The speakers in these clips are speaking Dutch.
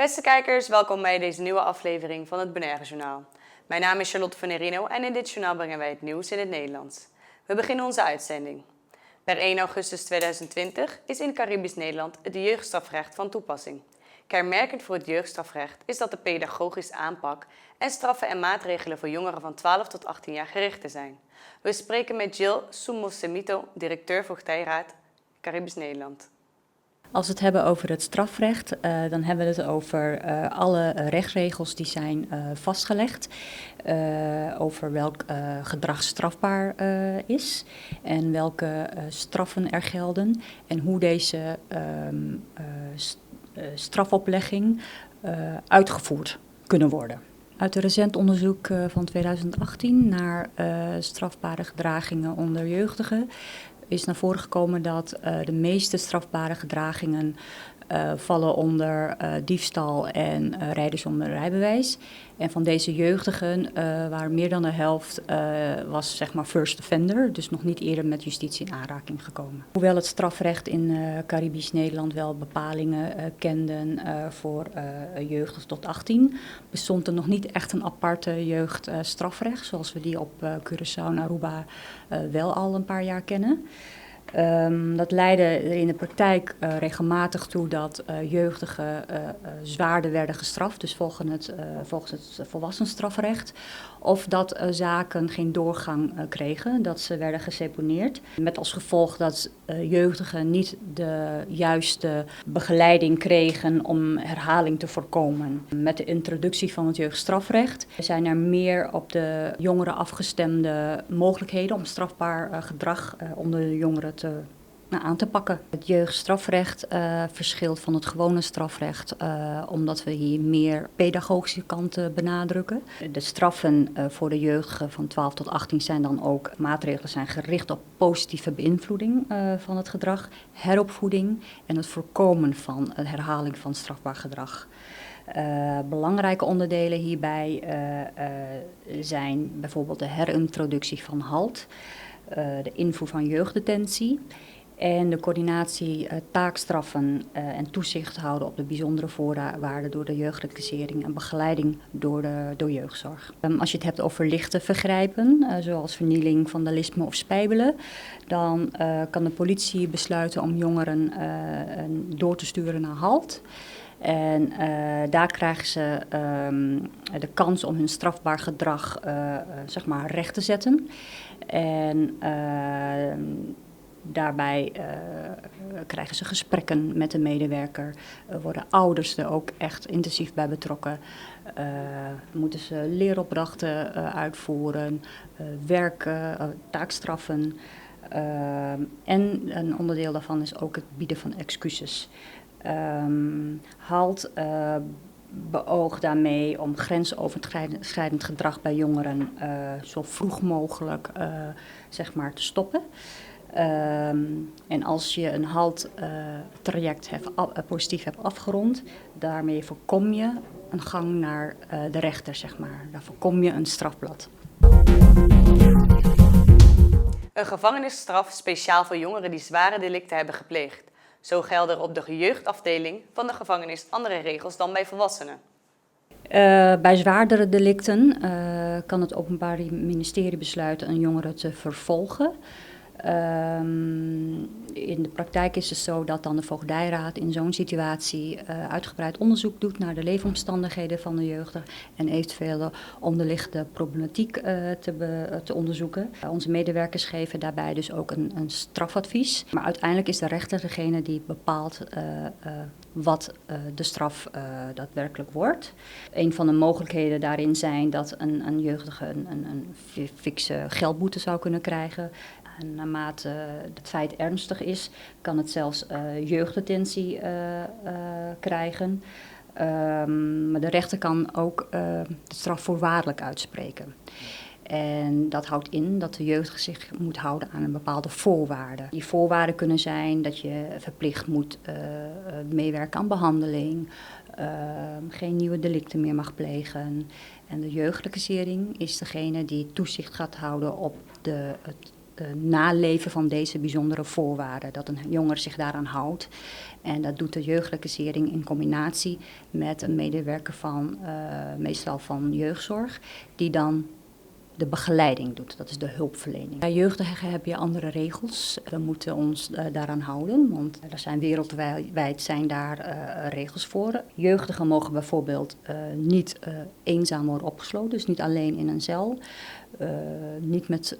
Beste kijkers, welkom bij deze nieuwe aflevering van het Bonaire Journaal. Mijn naam is Charlotte van Nerino en in dit journaal brengen wij het nieuws in het Nederlands. We beginnen onze uitzending. Per 1 augustus 2020 is in Caribisch Nederland het jeugdstrafrecht van toepassing. Kenmerkend voor het jeugdstrafrecht is dat de pedagogische aanpak en straffen en maatregelen voor jongeren van 12 tot 18 jaar gericht zijn. We spreken met Jill Sumosemito, directeur voogdijraad Caribisch Nederland. Als we het hebben over het strafrecht, dan hebben we het over alle rechtsregels die zijn vastgelegd. Over welk gedrag strafbaar is en welke straffen er gelden. En hoe deze strafoplegging uitgevoerd kunnen worden. Uit een recent onderzoek van 2018 naar strafbare gedragingen onder jeugdigen is naar voren gekomen dat de meeste strafbare gedragingen vallen onder diefstal en rijden zonder rijbewijs. En van deze jeugdigen waren meer dan de helft was zeg maar first offender, dus nog niet eerder met justitie in aanraking gekomen. Hoewel het strafrecht in Caribisch Nederland wel bepalingen kenden voor jeugdig tot 18, bestond er nog niet echt een aparte jeugdstrafrecht, zoals we die op Curaçao en Aruba wel al een paar jaar kennen. Dat leidde er in de praktijk regelmatig toe dat jeugdigen zwaarder werden gestraft, dus volgens het volwassenenstrafrecht. Of dat zaken geen doorgang kregen, dat ze werden geseponeerd. Met als gevolg dat jeugdigen niet de juiste begeleiding kregen om herhaling te voorkomen. Met de introductie van het jeugdstrafrecht zijn er meer op de jongeren afgestemde mogelijkheden om strafbaar gedrag onder de jongeren aan te pakken. Het jeugdstrafrecht verschilt van het gewone strafrecht omdat we hier meer pedagogische kanten benadrukken. De straffen voor de jeugdigen van 12 tot 18 zijn dan ook maatregelen zijn gericht op positieve beïnvloeding van het gedrag, heropvoeding en het voorkomen van een herhaling van strafbaar gedrag. Belangrijke onderdelen hierbij zijn bijvoorbeeld de herintroductie van HALT, de invoer van jeugddetentie en de coördinatie taakstraffen en toezicht houden op de bijzondere voorwaarden door de jeugdreclassering en begeleiding door jeugdzorg. Als je het hebt over lichte vergrijpen, zoals vernieling, vandalisme of spijbelen, dan kan de politie besluiten om jongeren door te sturen naar HALT. En daar krijgen ze de kans om hun strafbaar gedrag zeg maar recht te zetten. En daarbij krijgen ze gesprekken met de medewerker. Worden ouders er ook echt intensief bij betrokken. Moeten ze leeropdrachten uitvoeren, werken, taakstraffen. En een onderdeel daarvan is ook het bieden van excuses. HALT beoogt daarmee om grensoverschrijdend gedrag bij jongeren zo vroeg mogelijk zeg maar te stoppen. En als je een HALT-traject positief hebt afgerond, daarmee voorkom je een gang naar de rechter, zeg maar. Daar voorkom je een strafblad. Een gevangenisstraf speciaal voor jongeren die zware delicten hebben gepleegd. Zo gelden er op de jeugdafdeling van de gevangenis andere regels dan bij volwassenen. Bij zwaardere delicten kan het Openbaar Ministerie besluiten een jongere te vervolgen. In de praktijk is het zo dat dan de voogdijraad in zo'n situatie uitgebreid onderzoek doet naar de leefomstandigheden van de jeugdige en eventuele onderliggende problematiek te onderzoeken. Onze medewerkers geven daarbij dus ook een strafadvies. Maar uiteindelijk is de rechter degene die bepaalt wat de straf daadwerkelijk wordt. Een van de mogelijkheden daarin zijn dat een jeugdige een fikse geldboete zou kunnen krijgen. En naarmate het feit ernstig is, kan het zelfs jeugddetentie krijgen. Maar de rechter kan ook de straf voorwaardelijk uitspreken. En dat houdt in dat de jeugdige zich moet houden aan een bepaalde voorwaarden. Die voorwaarden kunnen zijn dat je verplicht moet meewerken aan behandeling, geen nieuwe delicten meer mag plegen. En de jeugdreclassering is degene die toezicht gaat houden op het naleven van deze bijzondere voorwaarden. Dat een jongere zich daaraan houdt. En dat doet de jeugdreclassering in combinatie met een medewerker van, meestal van jeugdzorg, die dan de begeleiding doet. Dat is de hulpverlening. Bij jeugdigen heb je andere regels. We moeten ons daaraan houden, want er zijn wereldwijd zijn daar regels voor. Jeugdigen mogen bijvoorbeeld niet eenzaam worden opgesloten, dus niet alleen in een cel, niet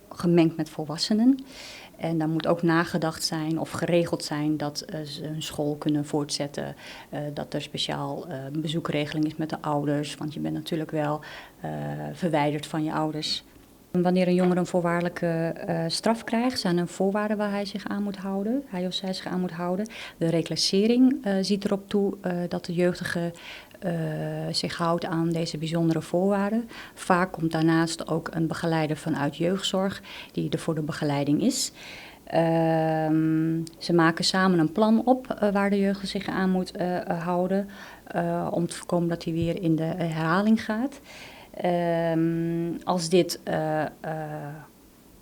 gemengd met volwassenen. En daar moet ook nagedacht zijn of geregeld zijn dat ze hun school kunnen voortzetten. Dat er speciaal bezoekregeling is met de ouders, want je bent natuurlijk wel verwijderd van je ouders. Wanneer een jongere een voorwaardelijke straf krijgt, zijn er voorwaarden waar hij zich aan moet houden. Hij of zij zich aan moet houden. De reclassering ziet erop toe dat de jeugdige zich houdt aan deze bijzondere voorwaarden. Vaak komt daarnaast ook een begeleider vanuit jeugdzorg die er voor de begeleiding is. Ze maken samen een plan op waar de jeugdige zich aan moet houden om te voorkomen dat hij weer in de herhaling gaat. Als dit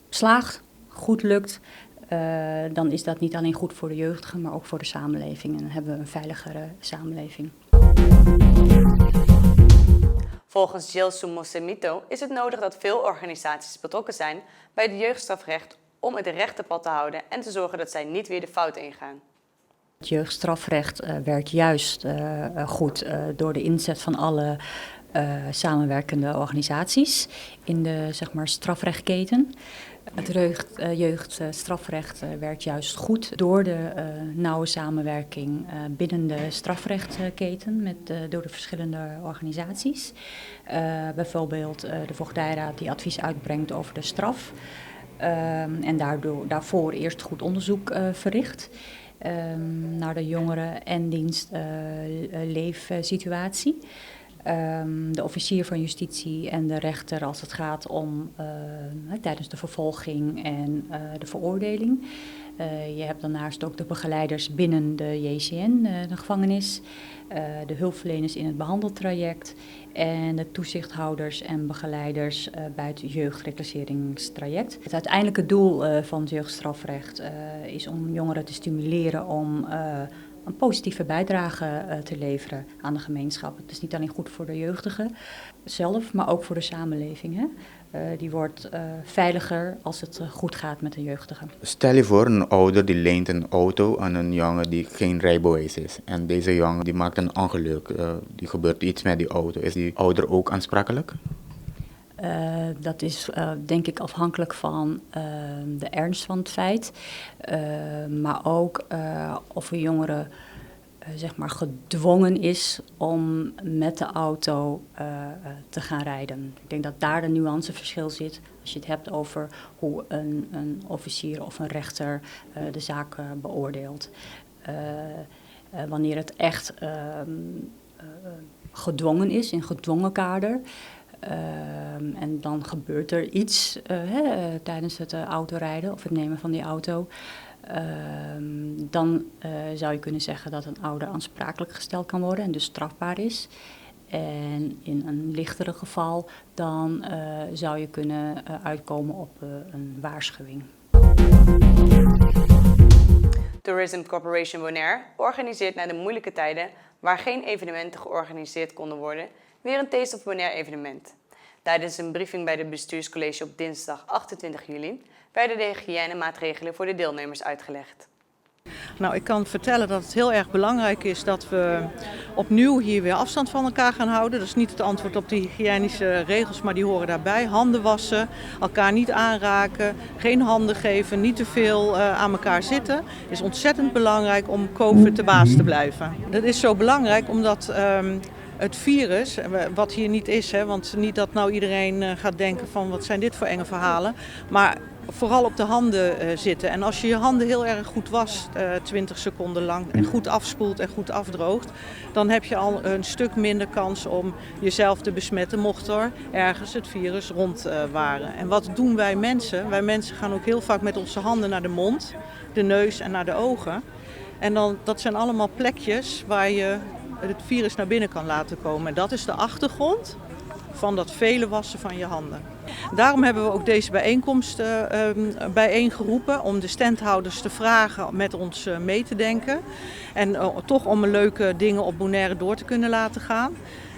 slaagt, goed lukt, dan is dat niet alleen goed voor de jeugdigen, maar ook voor de samenleving. En dan hebben we een veiligere samenleving. Volgens Gilles Soumossemito is het nodig dat veel organisaties betrokken zijn bij het jeugdstrafrecht om het rechte pad te houden en te zorgen dat zij niet weer de fout ingaan. Het jeugdstrafrecht werkt juist goed door de inzet van alle samenwerkende organisaties in de strafrechtketen. Het jeugdstrafrecht werkt juist goed door de nauwe samenwerking binnen de strafrechtketen door de verschillende organisaties. Bijvoorbeeld de Voogdijraad die advies uitbrengt over de straf en daarvoor eerst goed onderzoek verricht naar de jongeren- en dienstleefsituatie. De officier van justitie en de rechter als het gaat om tijdens de vervolging en de veroordeling. Je hebt daarnaast ook de begeleiders binnen de JCN, de gevangenis, de hulpverleners in het behandeltraject en de toezichthouders en begeleiders bij het jeugdreclasseringstraject. Het uiteindelijke doel van het jeugdstrafrecht is om jongeren te stimuleren om een positieve bijdrage te leveren aan de gemeenschap. Het is niet alleen goed voor de jeugdigen zelf, maar ook voor de samenleving. Hè? Die wordt veiliger als het goed gaat met de jeugdigen. Stel je voor, een ouder die leent een auto aan een jongen die geen rijbewijs is. En deze jongen die maakt een ongeluk, die gebeurt iets met die auto. Is die ouder ook aansprakelijk? Dat is denk ik afhankelijk van de ernst van het feit. Maar ook of een jongere gedwongen is om met de auto te gaan rijden. Ik denk dat daar de nuanceverschil zit. Als je het hebt over hoe een officier of een rechter de zaak beoordeelt. Wanneer het echt gedwongen is, in gedwongen kader. En dan gebeurt er iets tijdens het autorijden of het nemen van die auto. Dan zou je kunnen zeggen dat een ouder aansprakelijk gesteld kan worden en dus strafbaar is. En in een lichtere geval dan zou je kunnen uitkomen op een waarschuwing. Tourism Corporation Bonaire organiseert na de moeilijke tijden, waar geen evenementen georganiseerd konden worden, weer een Taste of Bonaire evenement. Tijdens een briefing bij het bestuurscollege op dinsdag 28 juli werden de hygiënemaatregelen voor de deelnemers uitgelegd. Nou, ik kan vertellen dat het heel erg belangrijk is dat we opnieuw hier weer afstand van elkaar gaan houden. Dat is niet het antwoord op de hygiënische regels, maar die horen daarbij. Handen wassen, elkaar niet aanraken, geen handen geven, niet te veel aan elkaar zitten. Het is ontzettend belangrijk om COVID te baas te blijven. Dat is zo belangrijk omdat het virus, wat hier niet is, want niet dat nou iedereen gaat denken van wat zijn dit voor enge verhalen, maar vooral op de handen zitten. En als je je handen heel erg goed wast, 20 seconden lang, en goed afspoelt en goed afdroogt, dan heb je al een stuk minder kans om jezelf te besmetten, mocht er ergens het virus rondwaren. En wat doen wij mensen? Wij mensen gaan ook heel vaak met onze handen naar de mond, de neus en naar de ogen. En dat zijn allemaal plekjes waar je het virus naar binnen kan laten komen. En dat is de achtergrond van dat vele wassen van je handen. Daarom hebben we ook deze bijeenkomst bijeengeroepen om de standhouders te vragen met ons mee te denken. En toch om leuke dingen op Bonaire door te kunnen laten gaan.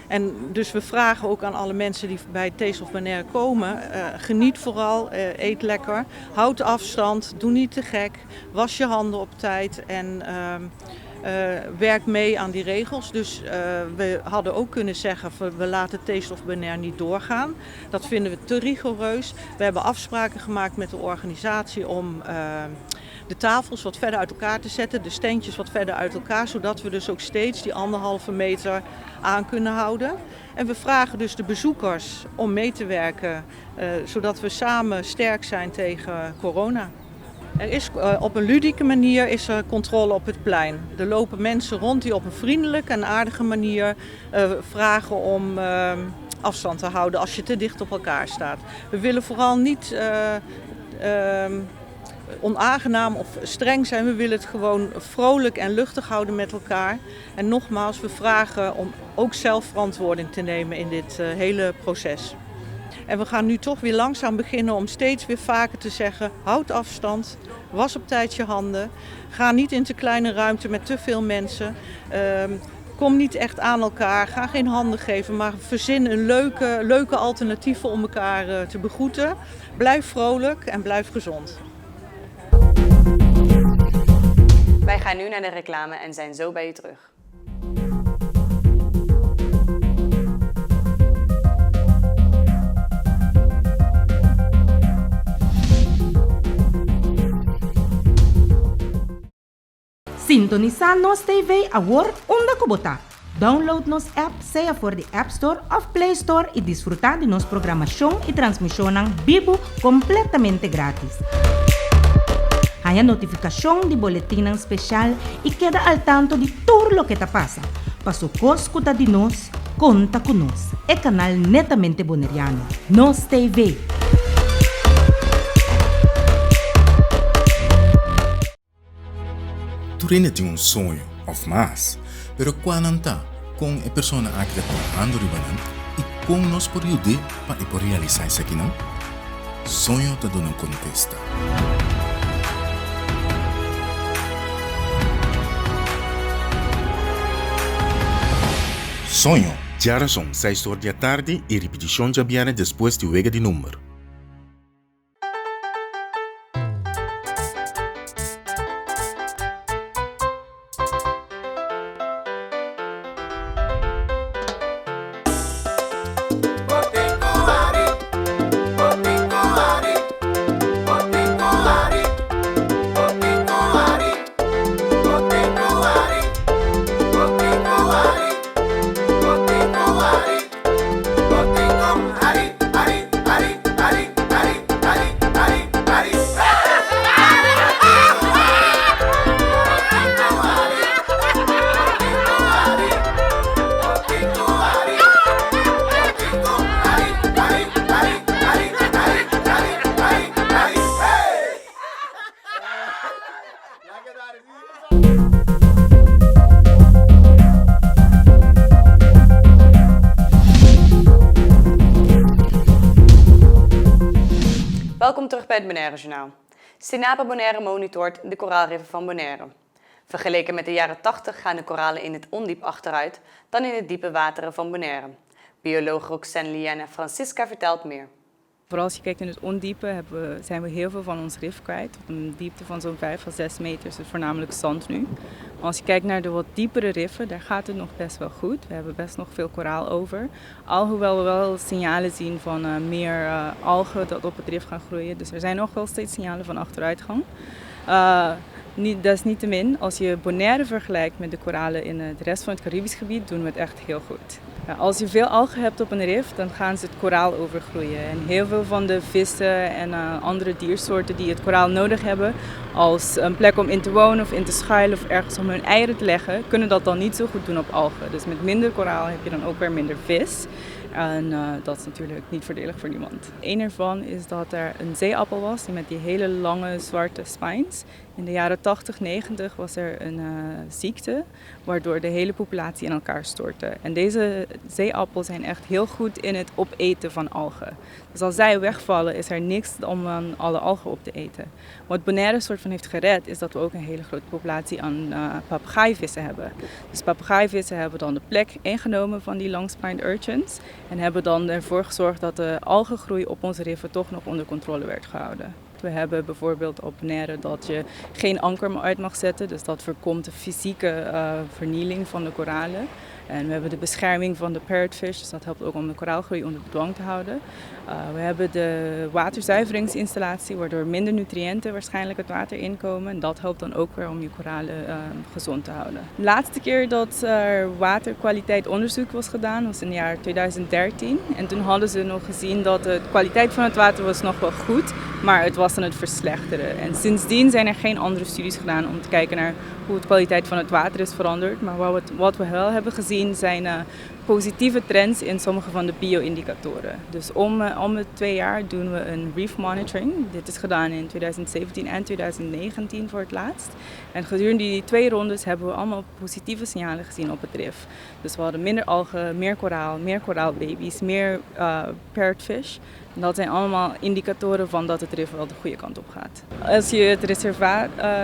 En dus we vragen ook aan alle mensen die bij Taste of Bonaire komen, geniet vooral, eet lekker, houd afstand, doe niet te gek, was je handen op tijd en werk mee aan die regels. Dus we hadden ook kunnen zeggen, we laten Taste of Bonaire niet doorgaan. Dat vinden we te rigoureus. We hebben afspraken gemaakt met de organisatie om de tafels wat verder uit elkaar te zetten, de standjes wat verder uit elkaar, zodat we dus ook steeds die 1,5 meter aan kunnen houden. En we vragen dus de bezoekers om mee te werken, zodat we samen sterk zijn tegen corona. Er is op een ludieke manier is er controle op het plein. Er lopen mensen rond die op een vriendelijke en aardige manier vragen om afstand te houden als je te dicht op elkaar staat. We willen vooral niet onaangenaam of streng zijn. We willen het gewoon vrolijk en luchtig houden met elkaar. En nogmaals, we vragen om ook zelf verantwoording te nemen in dit hele proces. En we gaan nu toch weer langzaam beginnen om steeds weer vaker te zeggen, houd afstand, was op tijd je handen, ga niet in te kleine ruimte met te veel mensen, kom niet echt aan elkaar, ga geen handen geven, maar verzin een leuke alternatieven om elkaar te begroeten. Blijf vrolijk en blijf gezond. Wij gaan nu naar de reclame en zijn zo bij u terug. Sintoniza nos TV agora onda kubota. Download nos app, seja por the App Store of Play Store e disfrutar de nos programação e transmissão ao vivo completamente grátis. Há notificação de boletim especial e queda al tanto de tudo o que está passa. Para o escuta de nós, conta com nós. É canal netamente boneriano. Nos TV. Turine tem sonho, of mais, pero quando está com a pessoa que está trabalhando e com nós por ajudar para realizar isso aqui, não? Sonho está dando contesta. Sonho, já são 6 horas da tarde e repetição já viene depois de wega de número. Welkom terug bij het Bonaire Journaal. Sinapa Bonaire monitort de koraalriffen van Bonaire. Vergeleken met de jaren 80 gaan de koralen in het ondiep achteruit dan in de diepe wateren van Bonaire. Bioloog Roxanne Liana Francisca vertelt meer. Vooral als je kijkt in het ondiepe zijn we heel veel van ons rif kwijt. Op een diepte van zo'n 5 à 6 meter is het voornamelijk zand nu. Maar als je kijkt naar de wat diepere riffen, daar gaat het nog best wel goed. We hebben best nog veel koraal over. Alhoewel we wel signalen zien van meer algen dat op het rif gaan groeien. Dus er zijn nog wel steeds signalen van achteruitgang. Desniettemin, als je Bonaire vergelijkt met de koralen in de rest van het Caribisch gebied, doen we het echt heel goed. Als je veel algen hebt op een rif, dan gaan ze het koraal overgroeien. En heel veel van de vissen en andere diersoorten die het koraal nodig hebben, als een plek om in te wonen of in te schuilen of ergens om hun eieren te leggen, kunnen dat dan niet zo goed doen op algen. Dus met minder koraal heb je dan ook weer minder vis. En dat is natuurlijk niet voordelig voor niemand. Eén ervan is dat er een zeeappel was die met die hele lange zwarte spines. In de jaren 80, 90 was er een ziekte waardoor de hele populatie in elkaar stortte. En deze zeeappels zijn echt heel goed in het opeten van algen. Dus als zij wegvallen is er niks om aan alle algen op te eten. Wat Bonaire soort van heeft gered is dat we ook een hele grote populatie aan papegaaivissen hebben. Dus papegaaivissen hebben dan de plek ingenomen van die long-spined urchins en hebben dan ervoor gezorgd dat de algengroei op onze riffen toch nog onder controle werd gehouden. We hebben bijvoorbeeld op Bonaire dat je geen anker meer uit mag zetten, dus dat voorkomt de fysieke vernieling van de koralen. En we hebben de bescherming van de parrotfish, dus dat helpt ook om de koraalgroei onder bedwang te houden. We hebben de waterzuiveringsinstallatie, waardoor minder nutriënten waarschijnlijk het water inkomen. En dat helpt dan ook weer om je koralen gezond te houden. De laatste keer dat er waterkwaliteitsonderzoek was gedaan was in het jaar 2013. En toen hadden ze nog gezien dat de kwaliteit van het water was nog wel goed, maar het was aan het verslechteren. En sindsdien zijn er geen andere studies gedaan om te kijken naar hoe de kwaliteit van het water is veranderd. Maar wat we wel hebben gezien zijn positieve trends in sommige van de bio-indicatoren. Dus om de 2 jaar doen we een reef monitoring. Dit is gedaan in 2017 en 2019 voor het laatst. En gedurende die 2 rondes hebben we allemaal positieve signalen gezien op het rif. Dus we hadden minder algen, meer koraal, meer koraalbaby's, meer parrotfish. En dat zijn allemaal indicatoren van dat het rif wel de goede kant op gaat. Als je het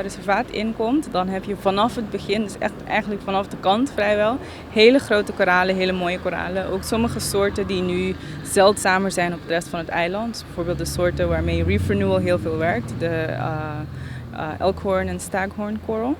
reservaat inkomt, dan heb je vanaf het begin, dus echt eigenlijk vanaf de kant vrijwel, hele grote koralen, hele mooie koralen. Ook sommige soorten die nu zeldzamer zijn op de rest van het eiland. Dus bijvoorbeeld de soorten waarmee Reef Renewal heel veel werkt, de elkhorn en staghorn coral.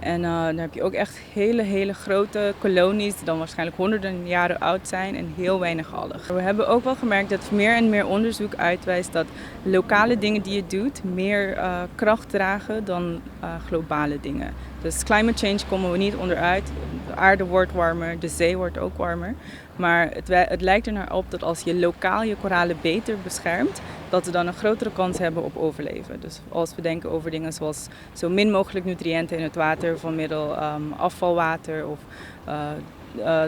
En dan heb je ook echt hele grote kolonies die dan waarschijnlijk honderden jaren oud zijn en heel weinig algen. We hebben ook wel gemerkt dat meer en meer onderzoek uitwijst dat lokale dingen die je doet meer kracht dragen dan globale dingen. Dus climate change komen we niet onderuit. De aarde wordt warmer, de zee wordt ook warmer. Maar het lijkt er naar op dat als je lokaal je koralen beter beschermt, dat we dan een grotere kans hebben op overleven. Dus als we denken over dingen zoals zo min mogelijk nutriënten in het water van middel afvalwater of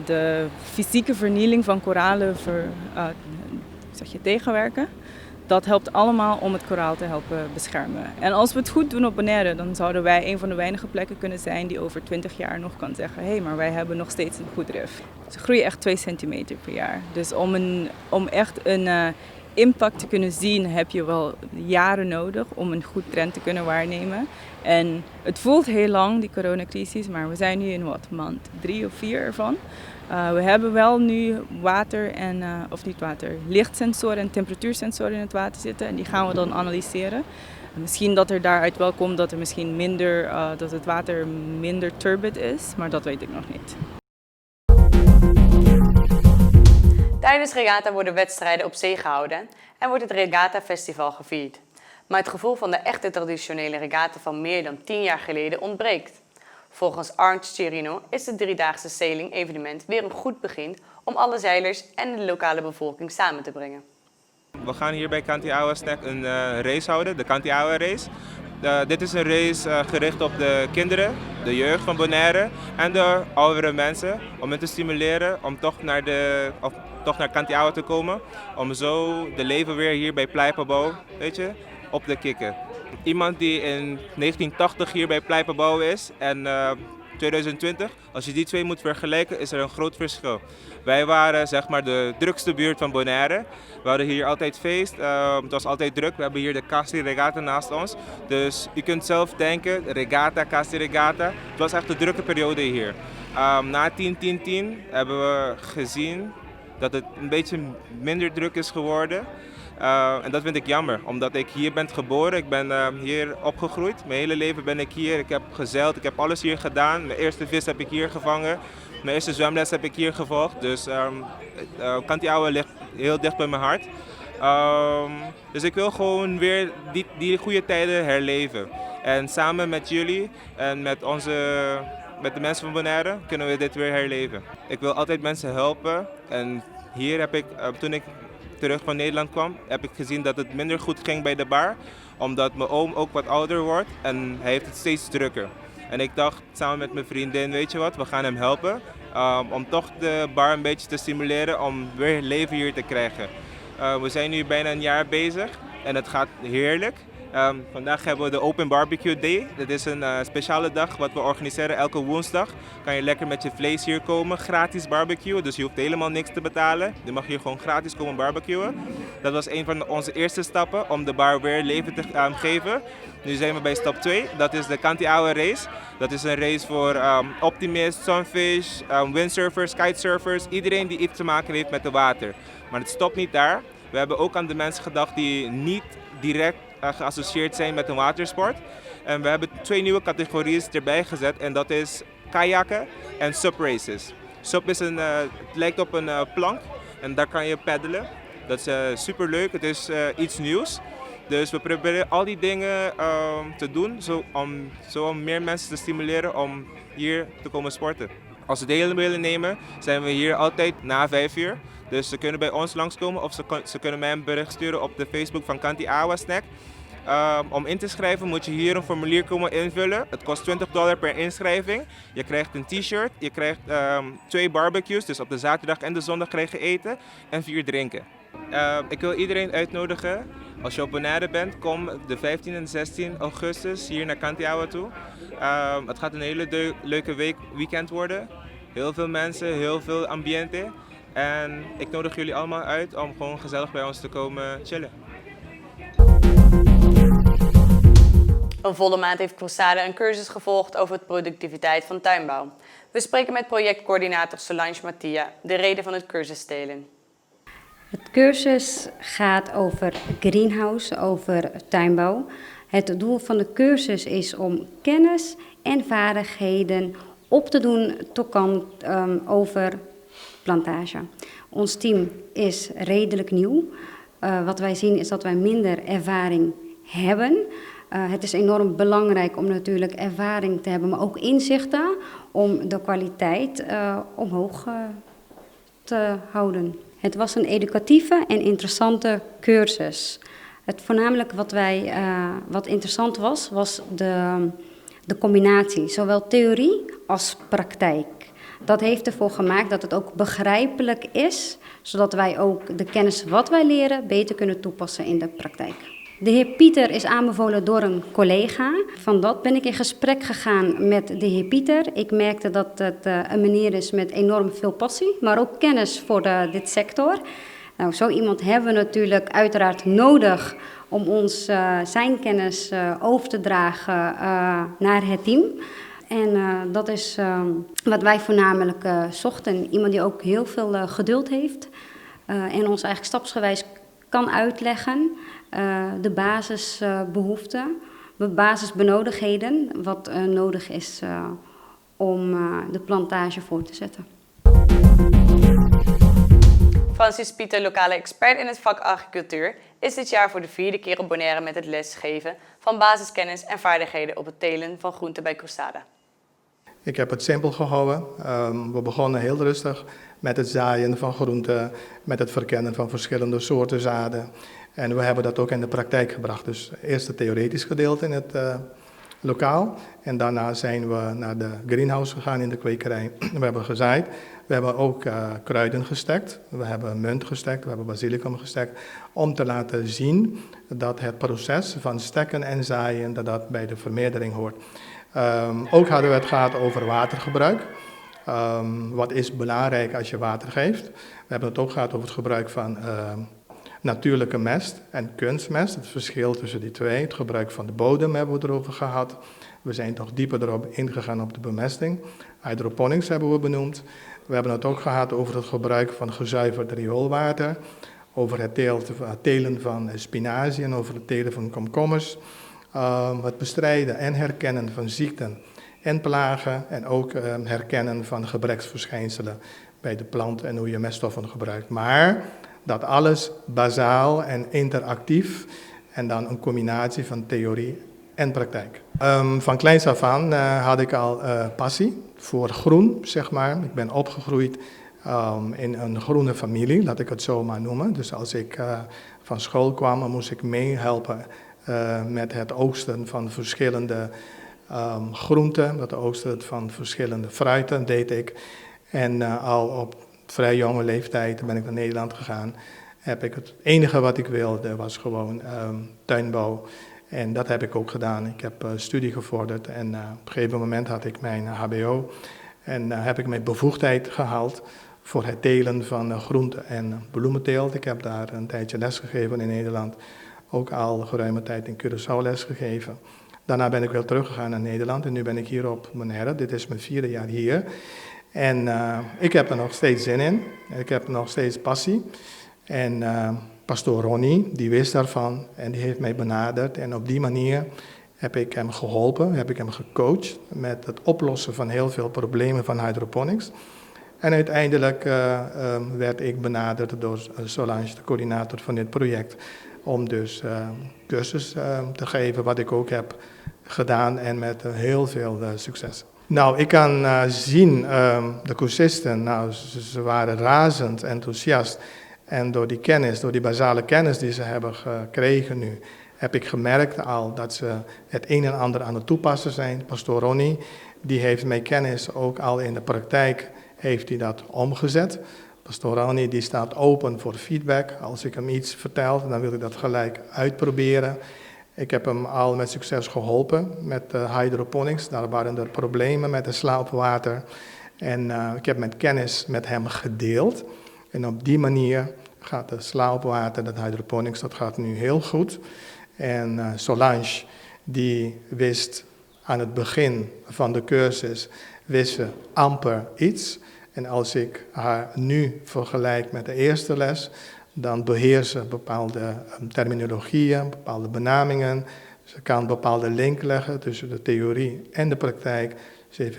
de fysieke vernieling van koralen tegenwerken. Dat helpt allemaal om het koraal te helpen beschermen. En als we het goed doen op Bonaire, dan zouden wij een van de weinige plekken kunnen zijn die over 20 jaar nog kan zeggen, hé, maar wij hebben nog steeds een goed rif. Ze groeien echt 2 centimeter per jaar. Dus om echt een impact te kunnen zien heb je wel jaren nodig om een goed trend te kunnen waarnemen. En het voelt heel lang, die coronacrisis, maar we zijn nu in maand 3 of 4 ervan. We hebben wel nu water en, lichtsensoren en temperatuursensoren in het water zitten en die gaan we dan analyseren. Misschien dat er daaruit wel komt dat er misschien dat het water minder turbid is, maar dat weet ik nog niet. Tijdens regatta worden wedstrijden op zee gehouden en wordt het Regatta Festival gevierd. Maar het gevoel van de echte traditionele regatta van meer dan 10 jaar geleden ontbreekt. Volgens Arndt Chirino is het 3-daagse sailing-evenement weer een goed begin om alle zeilers en de lokale bevolking samen te brengen. We gaan hier bij Kantiawa Snack een race houden, de Kantiawa Race. Dit is een race gericht op de kinderen, de jeugd van Bonaire en de oudere mensen. Om hen te stimuleren om toch naar Kantiawa te komen. Om zo de leven weer hier bij Pleipabouw, op te kicken. Iemand die in 1980 hier bij Pleipabouw is en 2020, als je die 2 moet vergelijken, is er een groot verschil. Wij waren zeg maar de drukste buurt van Bonaire. We hadden hier altijd feest, het was altijd druk. We hebben hier de Casti Regatta naast ons. Dus je kunt zelf denken, Regatta, Casti Regatta. Het was echt een drukke periode hier. Na 10-10-10 hebben we gezien dat het een beetje minder druk is geworden. En dat vind ik jammer, omdat ik hier ben geboren, ik ben hier opgegroeid. Mijn hele leven ben ik hier, ik heb gezeild, ik heb alles hier gedaan. Mijn eerste vis heb ik hier gevangen, mijn eerste zwemles heb ik hier gevolgd. Dus Kantiawa ligt heel dicht bij mijn hart. Dus ik wil gewoon weer die goede tijden herleven. En samen met jullie en met de mensen van Bonaire kunnen we dit weer herleven. Ik wil altijd mensen helpen en hier heb ik, toen ik terug van Nederland kwam, heb ik gezien dat het minder goed ging bij de bar. Omdat mijn oom ook wat ouder wordt en hij heeft het steeds drukker. En ik dacht samen met mijn vriendin, weet je wat, we gaan hem helpen. Om toch de bar een beetje te stimuleren om weer leven hier te krijgen. We zijn nu bijna een jaar bezig en het gaat heerlijk. Vandaag hebben we de Open Barbecue Day. Dat is een speciale dag wat we organiseren elke woensdag. Kan je lekker met je vlees hier komen, gratis barbecuen. Dus je hoeft helemaal niks te betalen. Je mag hier gewoon gratis komen barbecuen. Dat was een van onze eerste stappen om de bar weer leven te geven. Nu zijn we bij stap 2, dat is de Kantiawa Race. Dat is een race voor optimists, sunfish, windsurfers, kitesurfers. Iedereen die iets te maken heeft met het water. Maar het stopt niet daar. We hebben ook aan de mensen gedacht die niet direct geassocieerd zijn met een watersport. En we hebben 2 nieuwe categorieën erbij gezet en dat is kajakken en subraces. Sub is het lijkt op een plank en daar kan je peddelen. Dat is super leuk, het is iets nieuws. Dus we proberen al die dingen te doen om meer mensen te stimuleren om hier te komen sporten. Als ze deel willen nemen, zijn we hier altijd na 5 uur. Dus ze kunnen bij ons langskomen of ze kunnen mij een bericht sturen op de Facebook van Kantiawa Snack. Om in te schrijven moet je hier een formulier komen invullen. Het kost $20 per inschrijving. Je krijgt een t-shirt, je krijgt 2 barbecues, dus op de zaterdag en de zondag krijg je eten en 4 drinken. Ik wil iedereen uitnodigen, als je op Bonaire bent, kom de 15 en 16 augustus hier naar Kantiawa toe. Het gaat een hele leuke weekend worden. Heel veel mensen, heel veel ambiente. En ik nodig jullie allemaal uit om gewoon gezellig bij ons te komen chillen. Een volle maand heeft Cruzade een cursus gevolgd over de productiviteit van tuinbouw. We spreken met projectcoördinator Solange Mattia de reden van het cursus delen. Het cursus gaat over greenhouse, over tuinbouw. Het doel van de cursus is om kennis en vaardigheden op te doen over plantage. Ons team is redelijk nieuw. Wat wij zien is dat wij minder ervaring hebben. Het is enorm belangrijk om natuurlijk ervaring te hebben, maar ook inzichten om de kwaliteit omhoog te houden. Het was een educatieve en interessante cursus. Het voornamelijk wat interessant was de combinatie, zowel theorie als praktijk. Dat heeft ervoor gemaakt dat het ook begrijpelijk is, zodat wij ook de kennis wat wij leren beter kunnen toepassen in de praktijk. De heer Pieter is aanbevolen door een collega. Van dat ben ik in gesprek gegaan met de heer Pieter. Ik merkte dat het een meneer is met enorm veel passie, maar ook kennis voor dit sector. Nou, zo iemand hebben we natuurlijk uiteraard nodig om ons zijn kennis over te dragen naar het team. En dat is wat wij voornamelijk zochten. Iemand die ook heel veel geduld heeft en ons eigenlijk stapsgewijs kan uitleggen de basisbehoeften, de basisbenodigdheden, wat nodig is om de plantage voor te zetten. Francis Pieter, lokale expert in het vak agricultuur, is dit jaar voor de 4e keer op Bonaire met het lesgeven van basiskennis en vaardigheden op het telen van groenten bij Cruzade. Ik heb het simpel gehouden. We begonnen heel rustig met het zaaien van groenten, met het verkennen van verschillende soorten zaden. En we hebben dat ook in de praktijk gebracht. Dus eerst het theoretisch gedeelte in het lokaal. En daarna zijn we naar de greenhouse gegaan in de kwekerij. We hebben gezaaid. We hebben ook kruiden gestekt. We hebben munt gestekt. We hebben basilicum gestekt. Om te laten zien dat het proces van stekken en zaaien dat bij de vermeerdering hoort. Ook hadden we het gehad over watergebruik. Wat is belangrijk als je water geeft? We hebben het ook gehad over het gebruik van natuurlijke mest en kunstmest. Het verschil tussen die twee. Het gebruik van de bodem hebben we erover gehad. We zijn toch dieper erop ingegaan op de bemesting. Hydroponics hebben we benoemd. We hebben het ook gehad over het gebruik van gezuiverd rioolwater. Over het telen van spinazie en over het telen van komkommers. Het bestrijden en herkennen van ziekten en plagen. En ook herkennen van gebreksverschijnselen bij de plant en hoe je meststoffen gebruikt. Maar dat alles bazaal en interactief en dan een combinatie van theorie en praktijk. Van kleins af aan had ik al passie voor groen, zeg maar. Ik ben opgegroeid in een groene familie, laat ik het zo maar noemen. Dus als ik van school kwam, moest ik meehelpen met het oogsten van verschillende groenten. Het oogsten van verschillende fruiten deed ik. En al op vrij jonge leeftijd ben ik naar Nederland gegaan. Het enige wat ik wilde was gewoon tuinbouw En dat heb ik ook gedaan. Ik heb studie gevorderd en op een gegeven moment had ik mijn HBO. En heb ik mijn bevoegdheid gehaald voor het telen van groente- en bloementeelt. Ik heb daar een tijdje lesgegeven in Nederland. Ook al geruime tijd in Curaçao lesgegeven. Daarna ben ik weer teruggegaan naar Nederland en nu ben ik hier op Bonaire. Dit is mijn 4e jaar hier. En ik heb er nog steeds zin in. Ik heb nog steeds passie. En pastoor Ronnie, die wist daarvan en die heeft mij benaderd. En op die manier heb ik hem geholpen, heb ik hem gecoacht met het oplossen van heel veel problemen van hydroponics. En uiteindelijk werd ik benaderd door Solange, de coördinator van dit project, om dus cursus te geven, wat ik ook heb gedaan en met heel veel succes. Nou, ik kan zien, de cursisten, nou, ze waren razend enthousiast. En door die kennis, door die basale kennis die ze hebben gekregen nu, heb ik gemerkt al dat ze het een en ander aan het toepassen zijn. Pastoor Ronnie, die heeft mijn kennis ook al in de praktijk, heeft hij dat omgezet. Pastoor Ronnie, die staat open voor feedback. Als ik hem iets vertel, dan wil ik dat gelijk uitproberen. Ik heb hem al met succes geholpen met hydroponics. Daar waren er problemen met het slaapwater. En ik heb mijn kennis met hem gedeeld. En op die manier gaat het slaapwater, dat hydroponics, dat gaat nu heel goed. En Solange, die wist aan het begin van de cursus, wist ze amper iets. En als ik haar nu vergelijk met de eerste les, dan beheerst ze bepaalde terminologieën, bepaalde benamingen. Ze kan bepaalde link leggen tussen de theorie en de praktijk. Ze heeft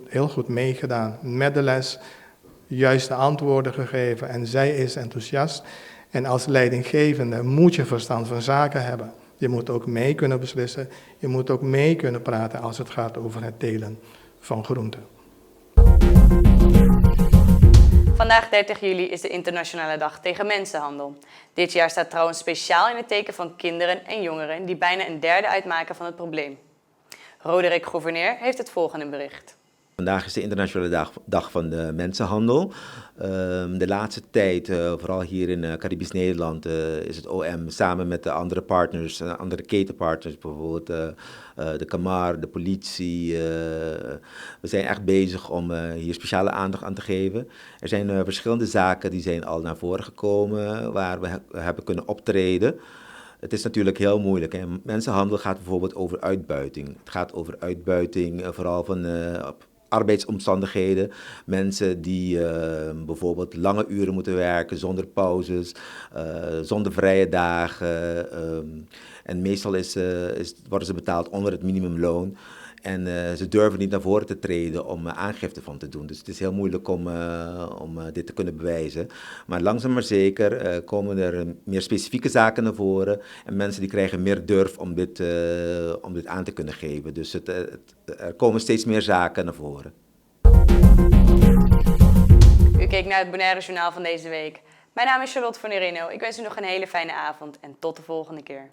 heel goed meegedaan met de les, juiste antwoorden gegeven en zij is enthousiast. En als leidinggevende moet je verstand van zaken hebben. Je moet ook mee kunnen beslissen, je moet ook mee kunnen praten als het gaat over het telen van groenten. Vandaag 30 juli is de Internationale Dag tegen Mensenhandel. Dit jaar staat trouwens speciaal in het teken van kinderen en jongeren die bijna een derde uitmaken van het probleem. Roderick Gouverneer heeft het volgende bericht. Vandaag is de Internationale Dag van de Mensenhandel. De laatste tijd, vooral hier in Caribisch Nederland, is het OM samen met de andere partners, andere ketenpartners, bijvoorbeeld de Camar, de politie. We zijn echt bezig om hier speciale aandacht aan te geven. Er zijn verschillende zaken die zijn al naar voren gekomen waar we hebben kunnen optreden. Het is natuurlijk heel moeilijk. Hè? Mensenhandel gaat bijvoorbeeld over uitbuiting. Het gaat over uitbuiting, vooral van arbeidsomstandigheden. Mensen die bijvoorbeeld lange uren moeten werken, zonder pauzes, zonder vrije dagen. En meestal worden ze betaald onder het minimumloon. En ze durven niet naar voren te treden om aangifte van te doen. Dus het is heel moeilijk om dit te kunnen bewijzen. Maar langzaam maar zeker komen er meer specifieke zaken naar voren. En mensen die krijgen meer durf om dit aan te kunnen geven. Dus er komen steeds meer zaken naar voren. U keek naar het Bonaire Journaal van deze week. Mijn naam is Charlotte van Nerino. Ik wens u nog een hele fijne avond en tot de volgende keer.